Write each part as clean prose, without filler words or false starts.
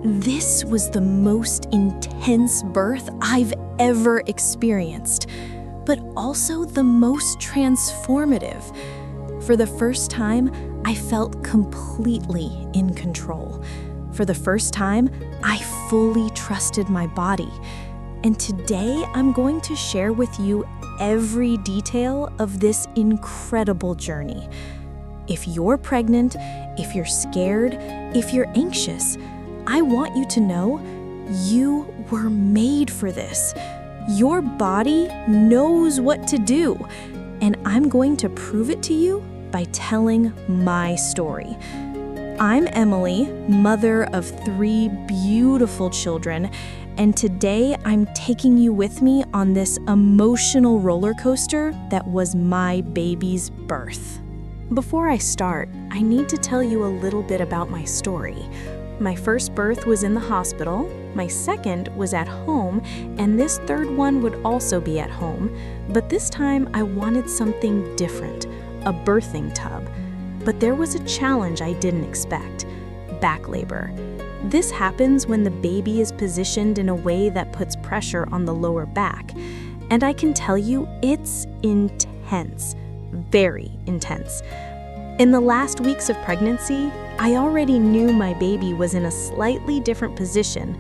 This was the most intense birth I've ever experienced, but also the most transformative. For the first time, I felt completely in control. For the first time, I fully trusted my body. And today, I'm going to share with you every detail of this incredible journey. If you're pregnant, if you're scared, if you're anxious, I want you to know you were made for this. Your body knows what to do, and I'm going to prove it to you by telling my story. I'm Emily, mother of 3 beautiful children, and today I'm taking you with me on this emotional roller coaster that was my baby's birth. Before I start, I need to tell you a little bit about my story. My first birth was in the hospital, my second was at home, and this third one would also be at home. But this time I wanted something different, a birthing tub. But there was a challenge I didn't expect: back labor. This happens when the baby is positioned in a way that puts pressure on the lower back. And I can tell you, it's intense, very intense. In the last weeks of pregnancy, I already knew my baby was in a slightly different position.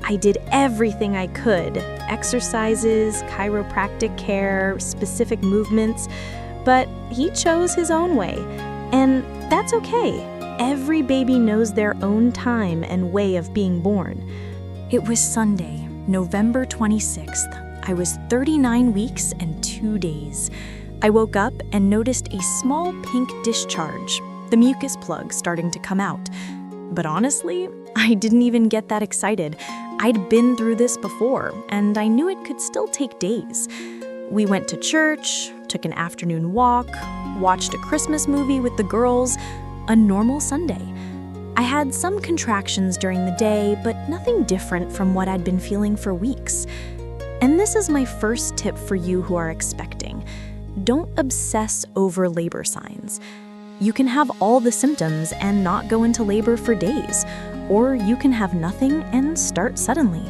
I did everything I could: exercises, chiropractic care, specific movements, but he chose his own way. And that's okay. Every baby knows their own time and way of being born. It was Sunday, November 26th. I was 39 weeks and 2 days. I woke up and noticed a small pink discharge, the mucus plug starting to come out. But honestly, I didn't even get that excited. I'd been through this before, and I knew it could still take days. We went to church, took an afternoon walk, watched a Christmas movie with the girls, a normal Sunday. I had some contractions during the day, but nothing different from what I'd been feeling for weeks. And this is my first tip for you who are expecting. Don't obsess over labor signs. You can have all the symptoms and not go into labor for days, or you can have nothing and start suddenly.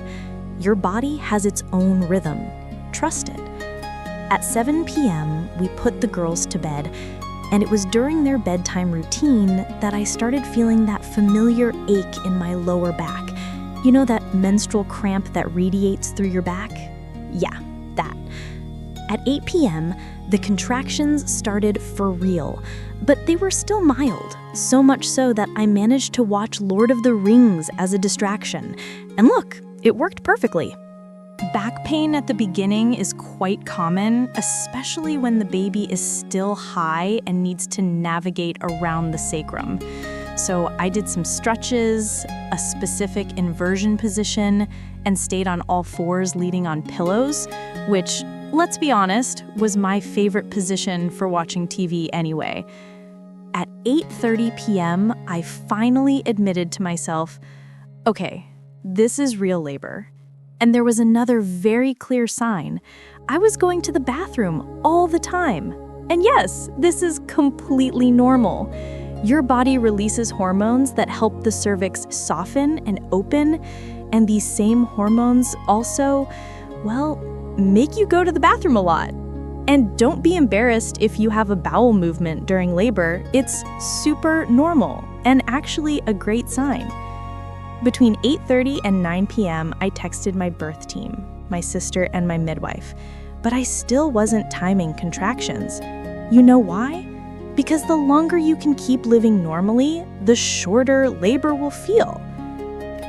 Your body has its own rhythm. Trust it. At 7 p.m., we put the girls to bed, and it was during their bedtime routine that I started feeling that familiar ache in my lower back. You know that menstrual cramp that radiates through your back? Yeah, that. At 8 p.m., the contractions started for real, but they were still mild, so much so that I managed to watch Lord of the Rings as a distraction. And look, it worked perfectly. Back pain at the beginning is quite common, especially when the baby is still high and needs to navigate around the sacrum. So I did some stretches, a specific inversion position, and stayed on all fours leaning on pillows, which, let's be honest, was my favorite position for watching TV anyway. At 8:30 p.m., I finally admitted to myself, okay, this is real labor. And there was another very clear sign. I was going to the bathroom all the time. And yes, this is completely normal. Your body releases hormones that help the cervix soften and open, and these same hormones also, well, make you go to the bathroom a lot. And don't be embarrassed if you have a bowel movement during labor. It's super normal and actually a great sign. Between 8:30 and 9 p.m., I texted my birth team, my sister and my midwife, but I still wasn't timing contractions. You know why? Because the longer you can keep living normally, the shorter labor will feel.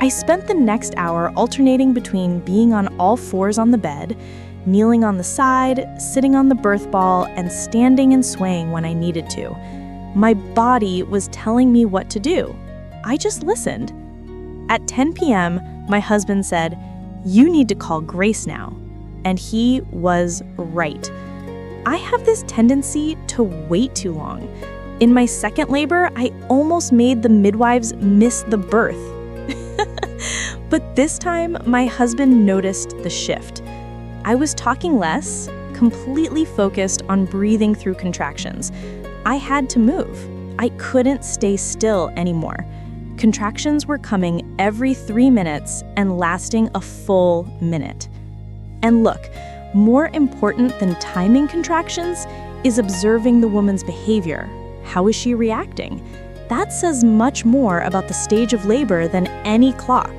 I spent the next hour alternating between being on all fours on the bed, kneeling on the side, sitting on the birth ball, and standing and swaying when I needed to. My body was telling me what to do. I just listened. At 10 p.m., my husband said, "You need to call Grace now." And he was right. I have this tendency to wait too long. In my second labor, I almost made the midwives miss the birth. But this time, my husband noticed the shift. I was talking less, completely focused on breathing through contractions. I had to move. I couldn't stay still anymore. Contractions were coming every 3 minutes and lasting a full minute. And look, more important than timing contractions is observing the woman's behavior. How is she reacting? That says much more about the stage of labor than any clock.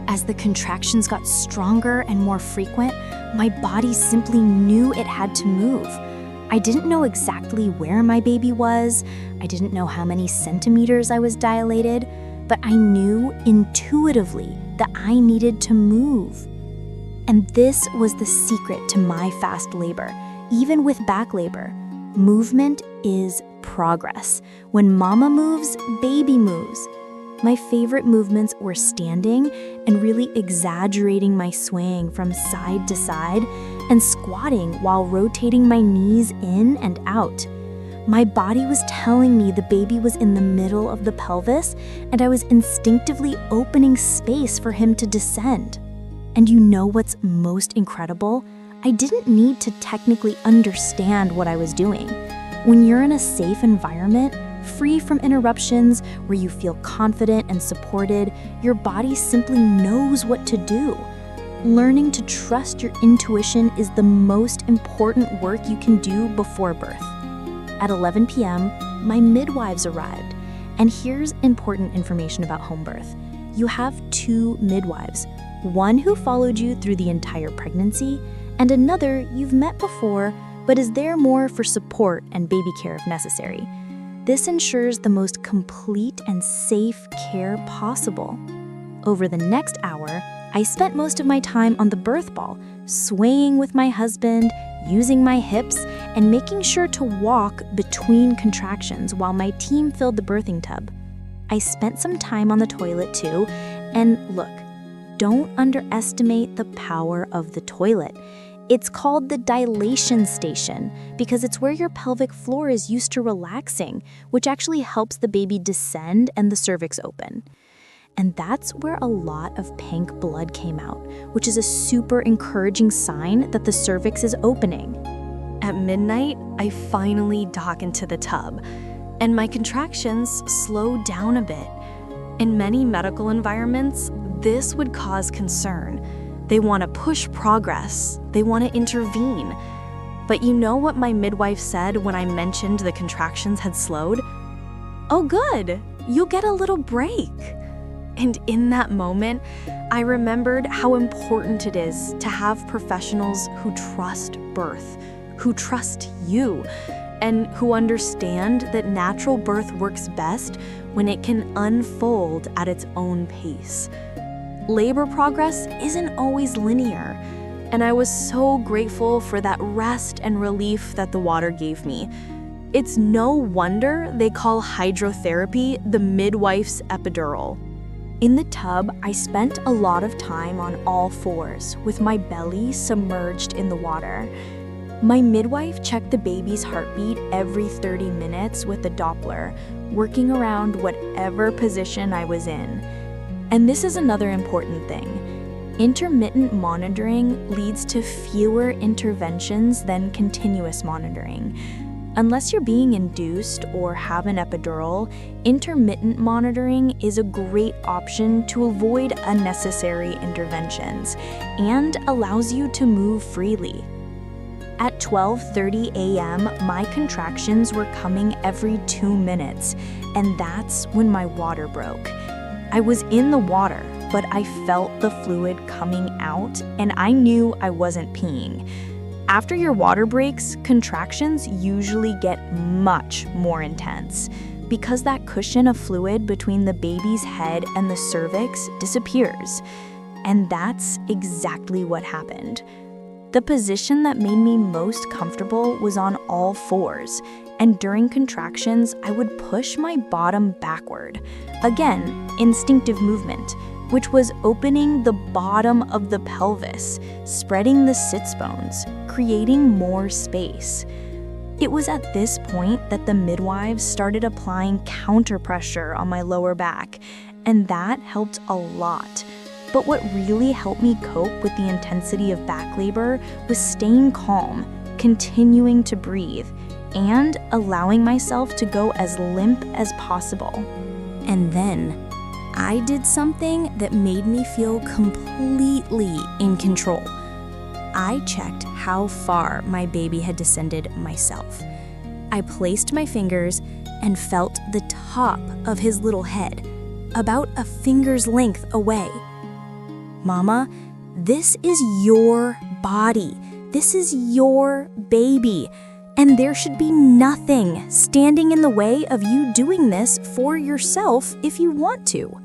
As the contractions got stronger and more frequent, my body simply knew it had to move. I didn't know exactly where my baby was. I didn't know how many centimeters I was dilated, but I knew intuitively that I needed to move. And this was the secret to my fast labor. Even with back labor, movement is progress. When mama moves, baby moves. My favorite movements were standing and really exaggerating my swaying from side to side and squatting while rotating my knees in and out. My body was telling me the baby was in the middle of the pelvis, and I was instinctively opening space for him to descend. And you know what's most incredible? I didn't need to technically understand what I was doing. When you're in a safe environment, free from interruptions, where you feel confident and supported, your body simply knows what to do. Learning to trust your intuition is the most important work you can do before birth. At 11 p.m., my midwives arrived. And here's important information about home birth. You have 2 midwives, one who followed you through the entire pregnancy, and another you've met before, but is there more for support and baby care if necessary. This ensures the most complete and safe care possible. Over the next hour, I spent most of my time on the birth ball, swaying with my husband, using my hips, and making sure to walk between contractions while my team filled the birthing tub. I spent some time on the toilet too, and look, don't underestimate the power of the toilet. It's called the dilation station because it's where your pelvic floor is used to relaxing, which actually helps the baby descend and the cervix open. And that's where a lot of pink blood came out, which is a super encouraging sign that the cervix is opening. At midnight, I finally dock into the tub, and my contractions slowed down a bit. In many medical environments, this would cause concern. They want to push progress. They want to intervene. But you know what my midwife said when I mentioned the contractions had slowed? "Oh, good, you'll get a little break." And in that moment, I remembered how important it is to have professionals who trust birth, who trust you, and who understand that natural birth works best when it can unfold at its own pace. Labor progress isn't always linear, and I was so grateful for that rest and relief that the water gave me. It's no wonder they call hydrotherapy the midwife's epidural. In the tub, I spent a lot of time on all fours, with my belly submerged in the water. My midwife checked the baby's heartbeat every 30 minutes with a Doppler, working around whatever position I was in. And this is another important thing. Intermittent monitoring leads to fewer interventions than continuous monitoring. Unless you're being induced or have an epidural, intermittent monitoring is a great option to avoid unnecessary interventions and allows you to move freely. At 12:30 a.m., my contractions were coming every 2 minutes, and that's when my water broke. I was in the water, but I felt the fluid coming out, and I knew I wasn't peeing. After your water breaks, contractions usually get much more intense because that cushion of fluid between the baby's head and the cervix disappears. And that's exactly what happened. The position that made me most comfortable was on all fours, and during contractions, I would push my bottom backward. Again, instinctive movement, which was opening the bottom of the pelvis, spreading the sits bones, creating more space. It was at this point that the midwives started applying counter pressure on my lower back, and that helped a lot. But what really helped me cope with the intensity of back labor was staying calm, continuing to breathe, and allowing myself to go as limp as possible. And then, I did something that made me feel completely in control. I checked how far my baby had descended myself. I placed my fingers and felt the top of his little head, about a finger's length away. Mama, this is your body. This is your baby. And there should be nothing standing in the way of you doing this for yourself if you want to.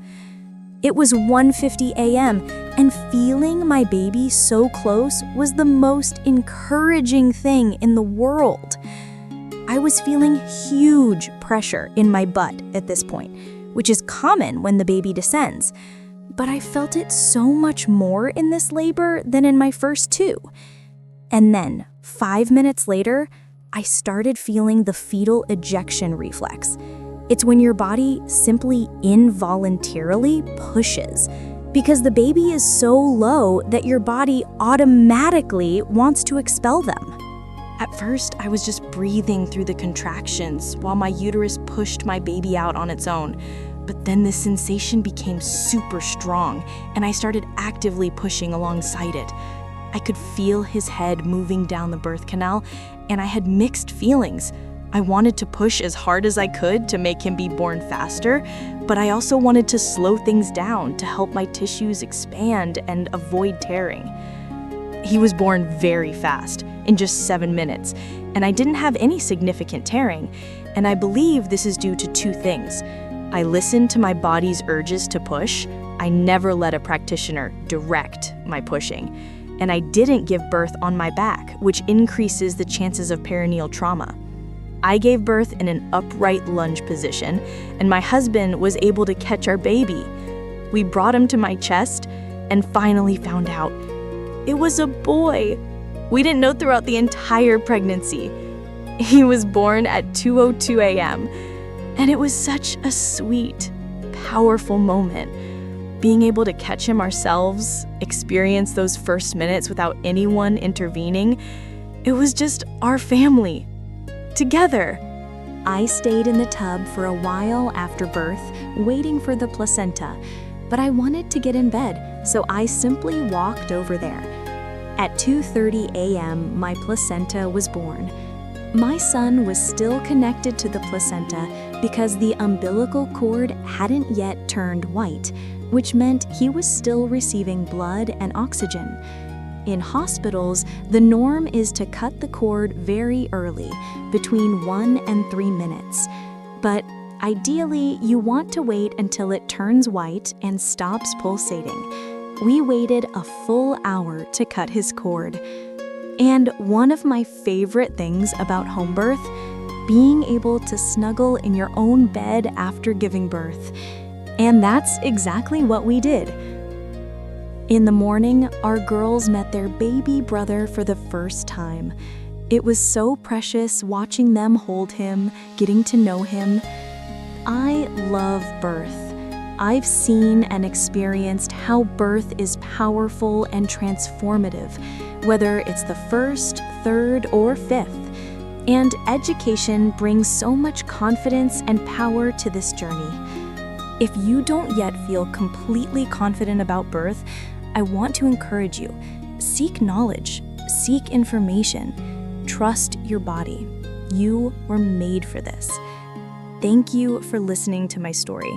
It was 1:50 a.m. and feeling my baby so close was the most encouraging thing in the world. I was feeling huge pressure in my butt at this point, which is common when the baby descends. But I felt it so much more in this labor than in my first two. And then, 5 minutes later, I started feeling the fetal ejection reflex. It's when your body simply involuntarily pushes because the baby is so low that your body automatically wants to expel them. At first, I was just breathing through the contractions while my uterus pushed my baby out on its own. But then the sensation became super strong, and I started actively pushing alongside it. I could feel his head moving down the birth canal, and I had mixed feelings. I wanted to push as hard as I could to make him be born faster, but I also wanted to slow things down to help my tissues expand and avoid tearing. He was born very fast, in just 7 minutes, and I didn't have any significant tearing, and I believe this is due to two things. I listened to my body's urges to push. I never let a practitioner direct my pushing. And I didn't give birth on my back, which increases the chances of perineal trauma. I gave birth in an upright lunge position, and my husband was able to catch our baby. We brought him to my chest and finally found out it was a boy. We didn't know throughout the entire pregnancy. He was born at 2:02 a.m., and it was such a sweet, powerful moment. Being able to catch him ourselves, experience those first minutes without anyone intervening, it was just our family, together. I stayed in the tub for a while after birth, waiting for the placenta, but I wanted to get in bed, so I simply walked over there. At 2:30 a.m., my placenta was born. My son was still connected to the placenta because the umbilical cord hadn't yet turned white, which meant he was still receiving blood and oxygen. In hospitals, the norm is to cut the cord very early, between 1 and 3 minutes. But ideally, you want to wait until it turns white and stops pulsating. We waited a full hour to cut his cord. And one of my favorite things about home birth, being able to snuggle in your own bed after giving birth. And that's exactly what we did. In the morning, our girls met their baby brother for the first time. It was so precious watching them hold him, getting to know him. I love birth. I've seen and experienced how birth is powerful and transformative, whether it's the first, third, or fifth. And education brings so much confidence and power to this journey. If you don't yet feel completely confident about birth, I want to encourage you. Seek knowledge, seek information, trust your body. You were made for this. Thank you for listening to my story.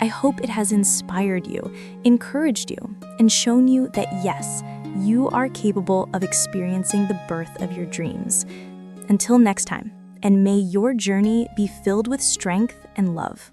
I hope it has inspired you, encouraged you, and shown you that yes, you are capable of experiencing the birth of your dreams. Until next time, and may your journey be filled with strength and love.